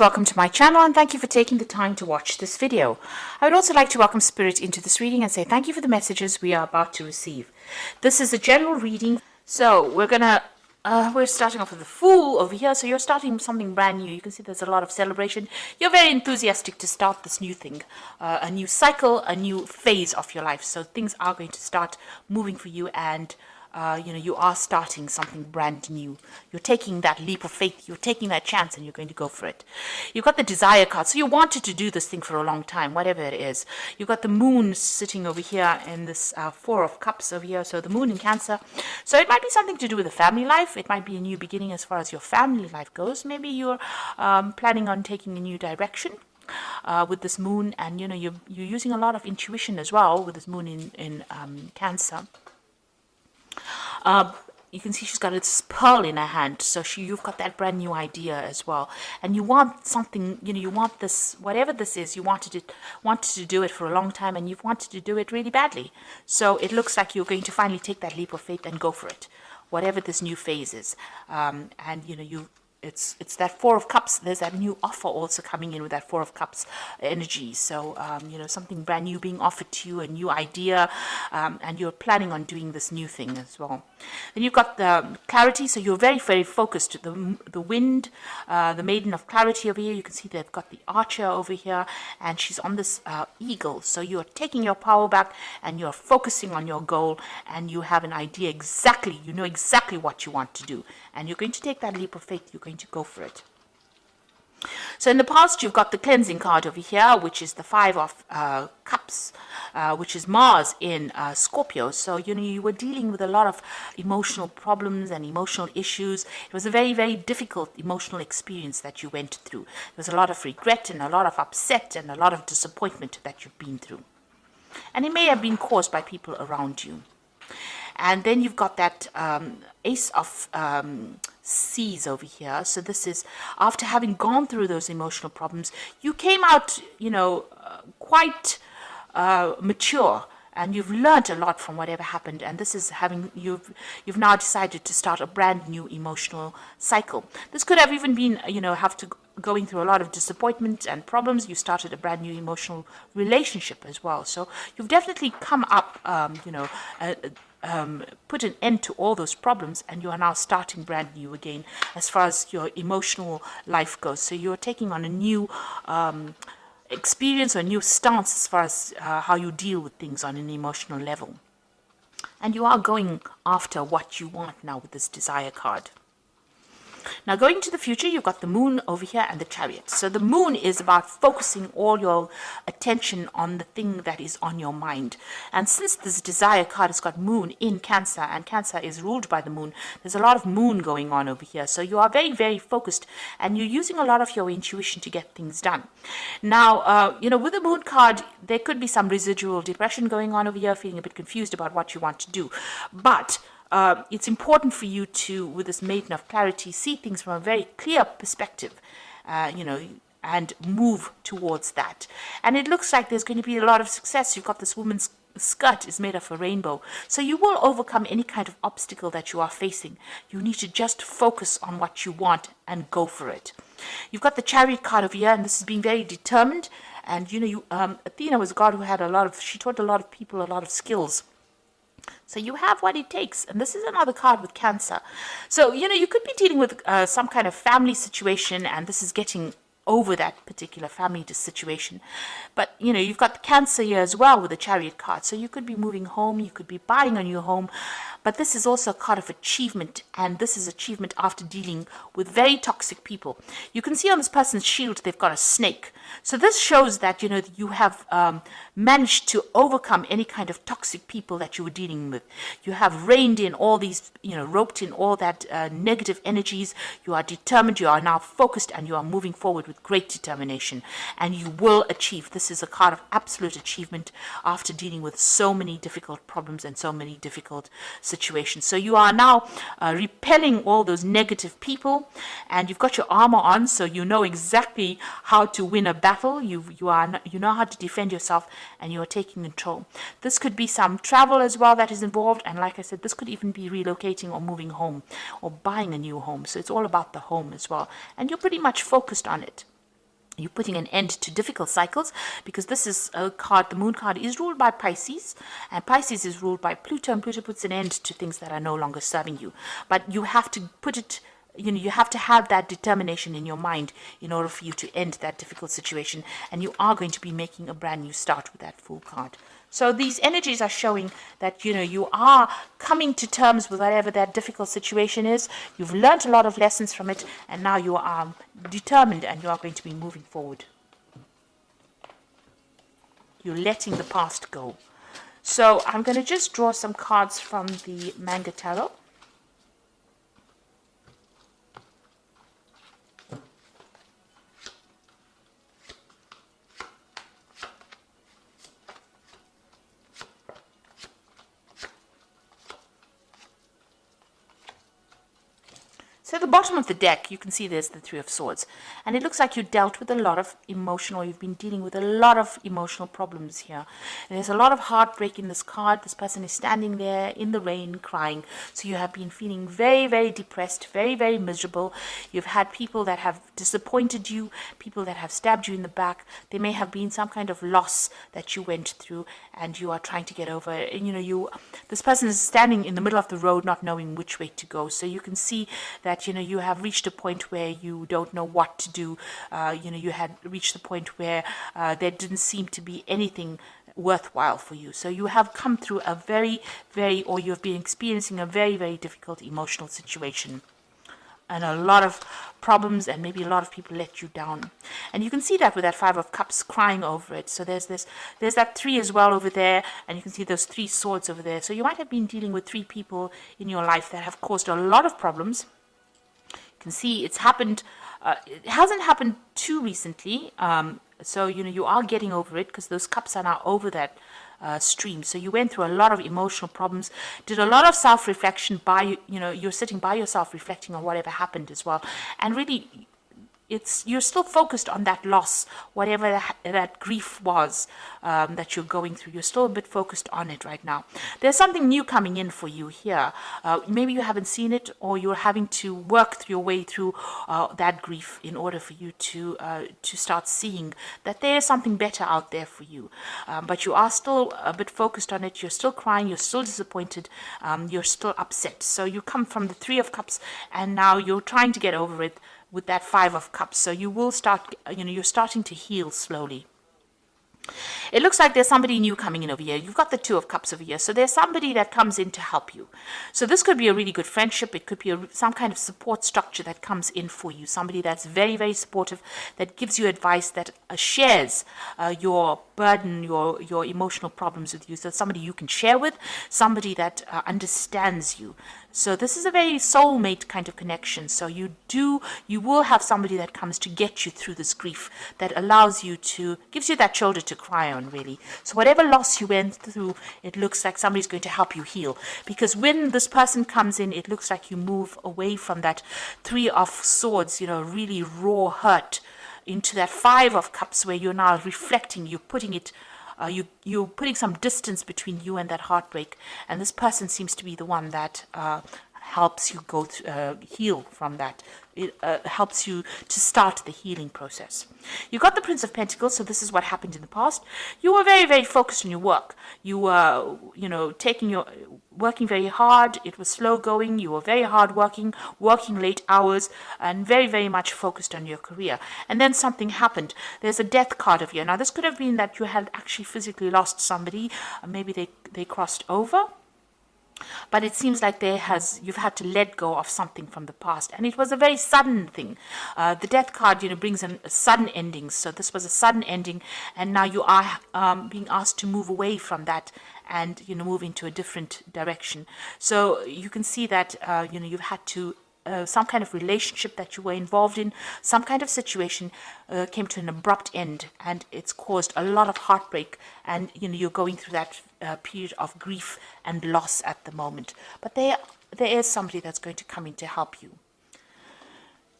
Welcome to my channel and thank you for taking the time to watch this video. I would also like to welcome Spirit into this reading and say thank you for the messages we are about to receive. This is a general reading, so we're starting off with the Fool over here. So you're starting something brand new. You can see there's a lot of celebration. You're very enthusiastic to start this new thing, a new cycle, a new phase of your life. So things are going to start moving for you, and you are starting something brand new. You're taking that leap of faith, you're taking that chance, and you're going to go for it. You've got the Desire card, so you wanted to do this thing for a long time, whatever it is. You've got the Moon sitting over here in this Four of Cups over here, so the Moon in Cancer. So it might be something to do with the family life. It might be a new beginning as far as your family life goes. Maybe you're planning on taking a new direction with this Moon, and you're using a lot of intuition as well with this Moon in Cancer. You can see she's got this pearl in her hand, so you've got that brand new idea as well, and you want something, you want this, whatever this is, you wanted to do it for a long time, and you've wanted to do it really badly. So it looks like you're going to finally take that leap of faith and go for it, whatever this new phase is. It's that Four of Cups. There's that new offer also coming in with that Four of Cups energy. So, something brand new being offered to you, a new idea, and you're planning on doing this new thing as well. Then you've got the Clarity. So you're very, very focused. The Wind, the Maiden of Clarity over here. You can see they've got the Archer over here, and she's on this Eagle. So you're taking your power back, and you're focusing on your goal, and you have an idea exactly. You know exactly what you want to do, and you're going to take that leap of faith. You're going to go for it. So in the past, you've got the Cleansing card over here, which is the Five of Cups, which is Mars in Scorpio. So you were dealing with a lot of emotional problems and emotional issues. It was a very, very difficult emotional experience that you went through. There was a lot of regret and a lot of upset and a lot of disappointment that you've been through, and it may have been caused by people around you. And then you've got that Ace of Seas over here. So this is after having gone through those emotional problems, you came out, quite mature, and you've learned a lot from whatever happened. And this is you've now decided to start a brand new emotional cycle. This could have even been, going through a lot of disappointment and problems. You started a brand new emotional relationship as well. So you've definitely come up, put an end to all those problems, and you are now starting brand new again as far as your emotional life goes. So you're taking on a new experience or a new stance as far as how you deal with things on an emotional level. And you are going after what you want now with this Desire card. Now, going to the future, you've got the Moon over here and the Chariot. So the Moon is about focusing all your attention on the thing that is on your mind. And since this Desire card has got Moon in Cancer, and Cancer is ruled by the Moon, there's a lot of Moon going on over here. So you are very, very focused, and you're using a lot of your intuition to get things done. Now, with the Moon card, there could be some residual depression going on over here, feeling a bit confused about what you want to do. But it's important for you to, with this Maiden of Clarity, see things from a very clear perspective, and move towards that. And it looks like there's going to be a lot of success. You've got this woman's skirt is made of a rainbow. So you will overcome any kind of obstacle that you are facing. You need to just focus on what you want and go for it. You've got the Chariot card over here, and this is being very determined. And, Athena was a god who had she taught a lot of people a lot of skills. So you have what it takes. And this is another card with Cancer. So, you could be dealing with some kind of family situation, and this is getting over that particular family situation. But, you've got the Cancer here as well with the Chariot card. So you could be moving home, you could be buying a new home. But this is also a card of achievement, and this is achievement after dealing with very toxic people. You can see on this person's shield, they've got a snake. So this shows that, you have managed to overcome any kind of toxic people that you were dealing with. You have reined in all these, roped in all that negative energies. You are determined, you are now focused, and you are moving forward with great determination. And you will achieve. This is a card of absolute achievement after dealing with so many difficult problems and so many difficult situations. So you are now repelling all those negative people, and you've got your armor on, so you know exactly how to win a battle. You know how to defend yourself, and you are taking control. This could be some travel as well that is involved, and like I said, this could even be relocating or moving home or buying a new home. So it's all about the home as well, and you're pretty much focused on it. You're putting an end to difficult cycles, because this is a card, the moon card is ruled by Pisces, and Pisces is ruled by Pluto, and Pluto puts an end to things that are no longer serving you. But you have to put it, you have to have that determination in your mind in order for you to end that difficult situation, and you are going to be making a brand new start with that Fool card. So these energies are showing that, you are coming to terms with whatever that difficult situation is. You've learned a lot of lessons from it, and now you are determined and you are going to be moving forward. You're letting the past go. So I'm going to just draw some cards from the Manga Tarot. So at the bottom of the deck, you can see there's the Three of Swords. And it looks like you dealt with a lot of emotional, you've been dealing with a lot of emotional problems here. And there's a lot of heartbreak in this card. This person is standing there in the rain crying. So you have been feeling very, very depressed, very, very miserable. You've had people that have disappointed you, people that have stabbed you in the back. There may have been some kind of loss that you went through, and you are trying to get over it. And this person is standing in the middle of the road not knowing which way to go. So you can see that you have reached a point where you don't know what to do. You had reached the point where there didn't seem to be anything worthwhile for you. So you have come through a or you've been experiencing a very, very difficult emotional situation, and a lot of problems, and maybe a lot of people let you down. And you can see that with that Five of Cups crying over it. So there's that Three as well over there, and you can see those Three Swords over there. So you might have been dealing with three people in your life that have caused a lot of problems. You can see it's happened. It hasn't happened too recently. So you are getting over it, because those cups are now over that stream. So you went through a lot of emotional problems, did a lot of self-reflection you're sitting by yourself reflecting on whatever happened as well. And really, you're still focused on that loss, whatever that grief was that you're going through. You're still a bit focused on it right now. There's something new coming in for you here. Maybe you haven't seen it, or you're having to work your way through that grief in order for you to start seeing that there's something better out there for you. But you are still a bit focused on it. You're still crying. You're still disappointed. You're still upset. So you come from the Three of Cups, and now you're trying to get over it with that Five of Cups. So you will start, you're starting to heal slowly. It looks like there's somebody new coming in over here. You've got the Two of Cups over here. So there's somebody that comes in to help you. So this could be a really good friendship. It could be some kind of support structure that comes in for you. Somebody that's very, very supportive, that gives you advice, that shares your burden, your emotional problems with you. So somebody you can share with, somebody that understands you. So this is a very soulmate kind of connection. So you will have somebody that comes to get you through this grief, that allows you gives you that shoulder to cry on, really. So whatever loss you went through, it looks like somebody's going to help you heal. Because when this person comes in, it looks like you move away from that Three of Swords, really raw hurt, into that Five of Cups, where you're now reflecting, you're putting it, you're putting some distance between you and that heartbreak, and this person seems to be the one that helps you heal from that. It helps you to start the healing process. You got the Prince of Pentacles, so this is what happened in the past. You were very, very focused on your work. You were, working very hard. It was slow going. You were very hard working late hours, and very, very much focused on your career. And then something happened. There's a Death card of you. Now, this could have been that you had actually physically lost somebody. Maybe they crossed over. But it seems like you've had to let go of something from the past, and it was a very sudden thing. The Death card, brings in sudden endings. So this was a sudden ending, and now you are being asked to move away from that and move into a different direction. So you can see that you've had to. Some kind of relationship that you were involved in, some kind of situation came to an abrupt end, and it's caused a lot of heartbreak, and you're going through that period of grief and loss at the moment. But there is somebody that's going to come in to help you.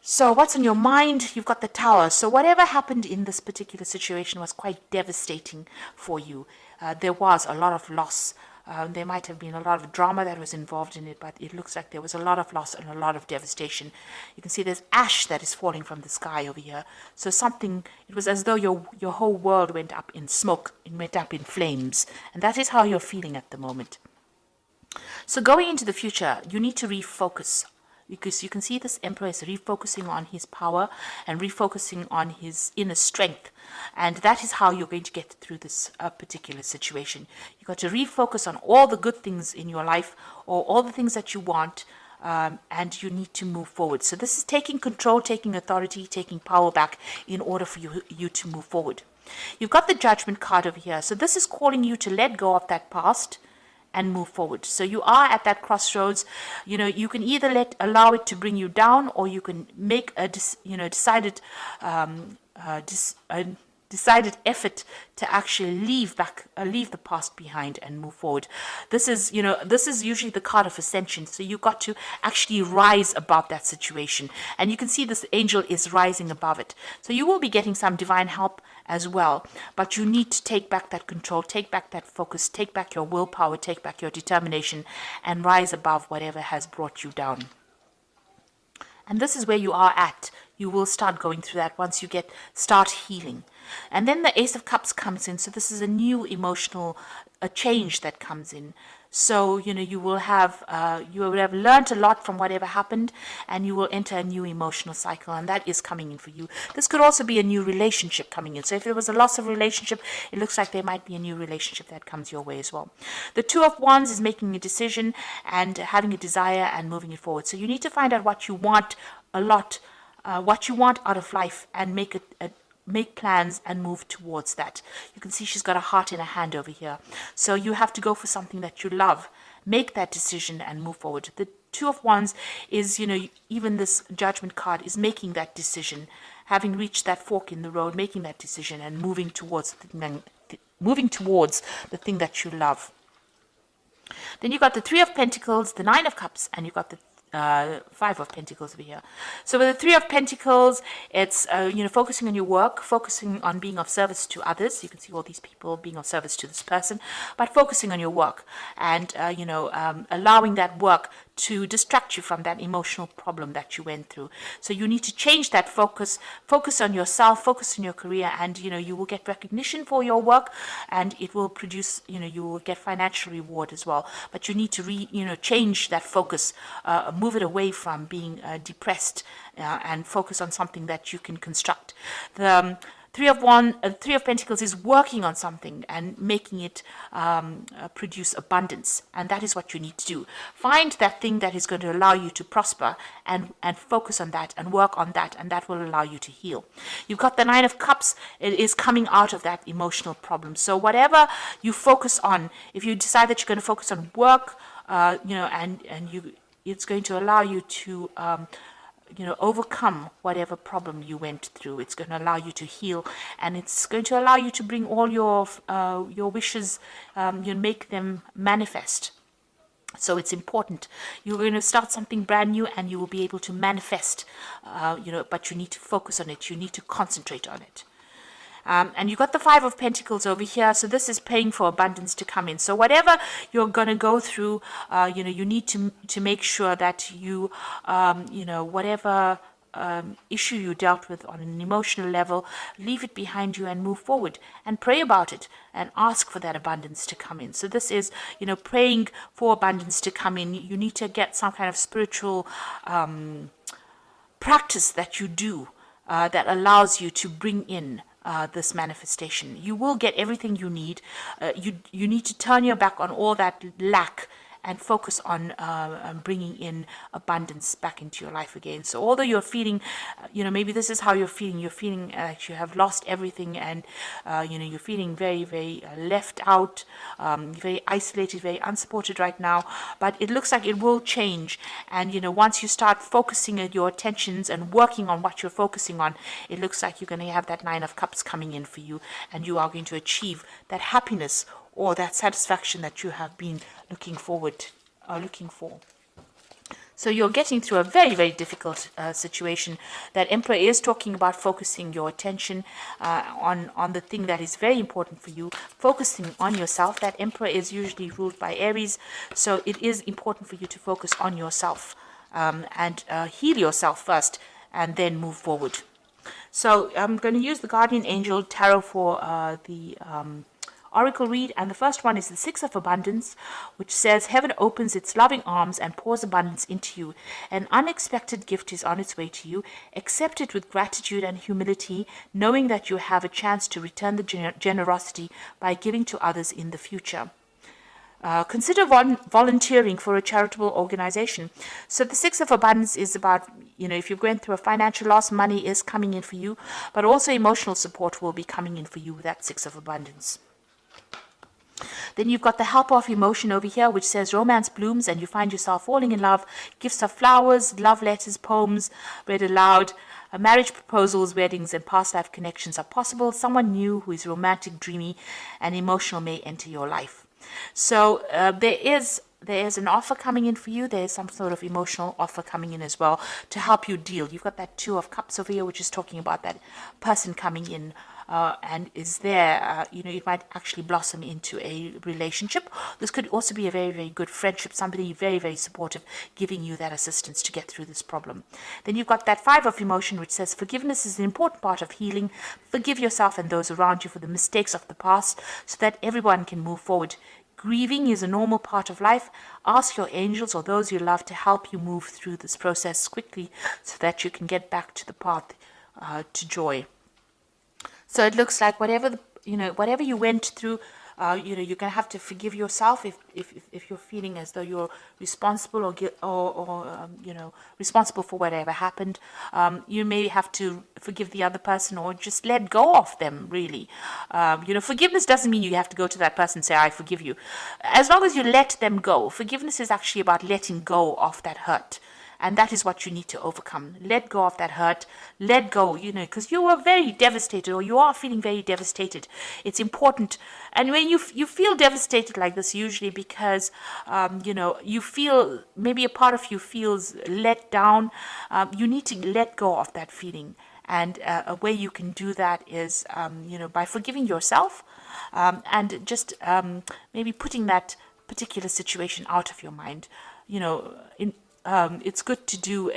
So what's on your mind? You've got the Tower. So whatever happened in this particular situation was quite devastating for you. There was a lot of loss. There might have been a lot of drama that was involved in it, but it looks like there was a lot of loss and a lot of devastation. You can see there's ash that is falling from the sky over here. So it was as though your whole world went up in smoke, it went up in flames. And that is how you're feeling at the moment. So going into the future, you need to refocus, because you can see this emperor is refocusing on his power and refocusing on his inner strength. And that is how you're going to get through this particular situation. You've got to refocus on all the good things in your life, or all the things that you want, and you need to move forward. So this is taking control, taking authority, taking power back in order for you to move forward. You've got the Judgment card over here. So this is calling you to let go of that past and move forward. So you are at that crossroads. You can either allow it to bring you down, or you can make a decided effort to actually leave the past behind and move forward. This is usually the card of ascension. So you've got to actually rise above that situation. And you can see this angel is rising above it. So you will be getting some divine help as well. But you need to take back that control, take back that focus, take back your willpower, take back your determination, and rise above whatever has brought you down. And this is where you are at. You will start going through that once you start healing. And then the Ace of Cups comes in. So this is a new emotional change that comes in. So, you will have learned a lot from whatever happened, and you will enter a new emotional cycle, and that is coming in for you. This could also be a new relationship coming in. So if there was a loss of relationship, it looks like there might be a new relationship that comes your way as well. The Two of Wands is making a decision and having a desire and moving it forward. So you need to find out what you want what you want out of life, and make plans and move towards that. You can see she's got a heart in her hand over here. So you have to go for something that you love. Make that decision and move forward. The Two of Wands is, even this Judgment card is making that decision, having reached that fork in the road, making that decision and moving towards the thing that you love. Then you've got the Three of Pentacles, the Nine of Cups, and you've got the Five of Pentacles over here. So with the Three of Pentacles, it's focusing on your work, focusing on being of service to others. You can see all these people being of service to this person, but focusing on your work and allowing that work to distract you from that emotional problem that you went through. So you need to change that focus on yourself, focus on your career, and you will get recognition for your work, and it will produce, you will get financial reward as well. But you need to change that focus, move it away from being depressed, and focus on something that you can construct. The Three of Pentacles is working on something and making it produce abundance, and that is what you need to do. Find that thing that is going to allow you to prosper, and focus on that and work on that, and that will allow you to heal. You've got the Nine of Cups. It is coming out of that emotional problem. So whatever you focus on, if you decide that you're going to focus on work, it's going to allow you to overcome whatever problem you went through. It's going to allow you to heal, and it's going to allow you to bring all your wishes, make them manifest. So it's important. You're going to start something brand new, and you will be able to manifest, but you need to focus on it. You need to concentrate on it. And you got the Five of Pentacles over here. So this is praying for abundance to come in. So whatever you're going to go through, you need to make sure that you, whatever issue you dealt with on an emotional level, leave it behind you and move forward and pray about it and ask for that abundance to come in. So this is, praying for abundance to come in. You need to get some kind of spiritual practice that you do that allows you to bring in this manifestation. You will get everything you need. You need to turn your back on all that lack and focus on bringing in abundance back into your life again. So although you're feeling, maybe this is how you're feeling like you have lost everything, and you're feeling very, very left out, very isolated, very unsupported right now, but it looks like it will change. And once you start focusing your attentions and working on what you're focusing on, it looks like you're going to have that Nine of Cups coming in for you, and you are going to achieve that happiness or that satisfaction that you have been looking for. So you're getting through a very, very difficult situation. That Emperor is talking about focusing your attention on the thing that is very important for you, focusing on yourself. That Emperor is usually ruled by Aries, so it is important for you to focus on yourself and heal yourself first and then move forward. So I'm going to use the Guardian Angel Tarot for the Oracle read, and the first one is the Six of Abundance, which says, heaven opens its loving arms and pours abundance into you. An unexpected gift is on its way to you. Accept it with gratitude and humility, knowing that you have a chance to return the generosity by giving to others in the future. Consider volunteering for a charitable organization. So the Six of Abundance is about, if you're going through a financial loss, money is coming in for you, but also emotional support will be coming in for you with that Six of Abundance. Then you've got the Helper of Emotion over here, which says romance blooms and you find yourself falling in love. Gifts of flowers, love letters, poems read aloud. Marriage proposals, weddings, and past life connections are possible. Someone new who is romantic, dreamy, and emotional may enter your life. So there is an offer coming in for you. There is some sort of emotional offer coming in as well to help you deal. You've got that Two of Cups over here, which is talking about that person coming in and is there. It might actually blossom into a relationship. This could also be a very, very good friendship, somebody very, very supportive, giving you that assistance to get through this problem. Then you've got that Five of Emotion, which says forgiveness is an important part of healing. Forgive yourself and those around you for the mistakes of the past so that everyone can move forward. Grieving is a normal part of life. Ask your angels or those you love to help you move through this process quickly so that you can get back to the path to joy. So it looks like whatever you went through, you're going to have to forgive yourself if you're feeling as though you're responsible or responsible for whatever happened. You may have to forgive the other person or just let go of them, really. Forgiveness doesn't mean you have to go to that person and say, I forgive you. As long as you let them go, forgiveness is actually about letting go of that hurt. And that is what you need to overcome. Let go of that hurt. Let go, because you were very devastated or you are feeling very devastated. It's important. And when you feel devastated like this, usually because, you feel, maybe a part of you feels let down, you need to let go of that feeling. And a way you can do that is, by forgiving yourself and just maybe putting that particular situation out of your mind. It's good to do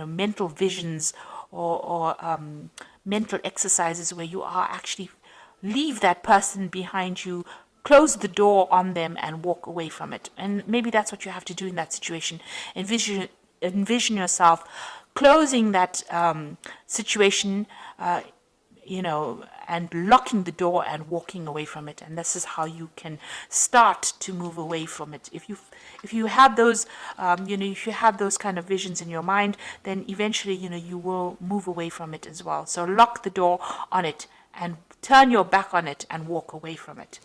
mental visions or mental exercises where you are actually leave that person behind you, close the door on them and walk away from it. And maybe that's what you have to do in that situation. Envision yourself closing that situation, and locking the door and walking away from it. And this is how you can start to move away from it. If you have those, if you have those kind of visions in your mind, then eventually, you will move away from it as well. So lock the door on it and turn your back on it and walk away from it.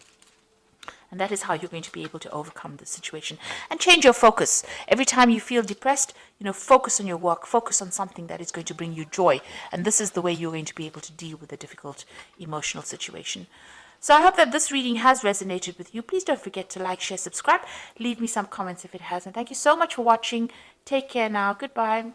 And that is how you're going to be able to overcome the situation and change your focus. Every time you feel depressed, focus on your work, focus on something that is going to bring you joy. And this is the way you're going to be able to deal with a difficult emotional situation. So I hope that this reading has resonated with you. Please don't forget to like, share, subscribe. Leave me some comments if it has. And thank you so much for watching. Take care now. Goodbye.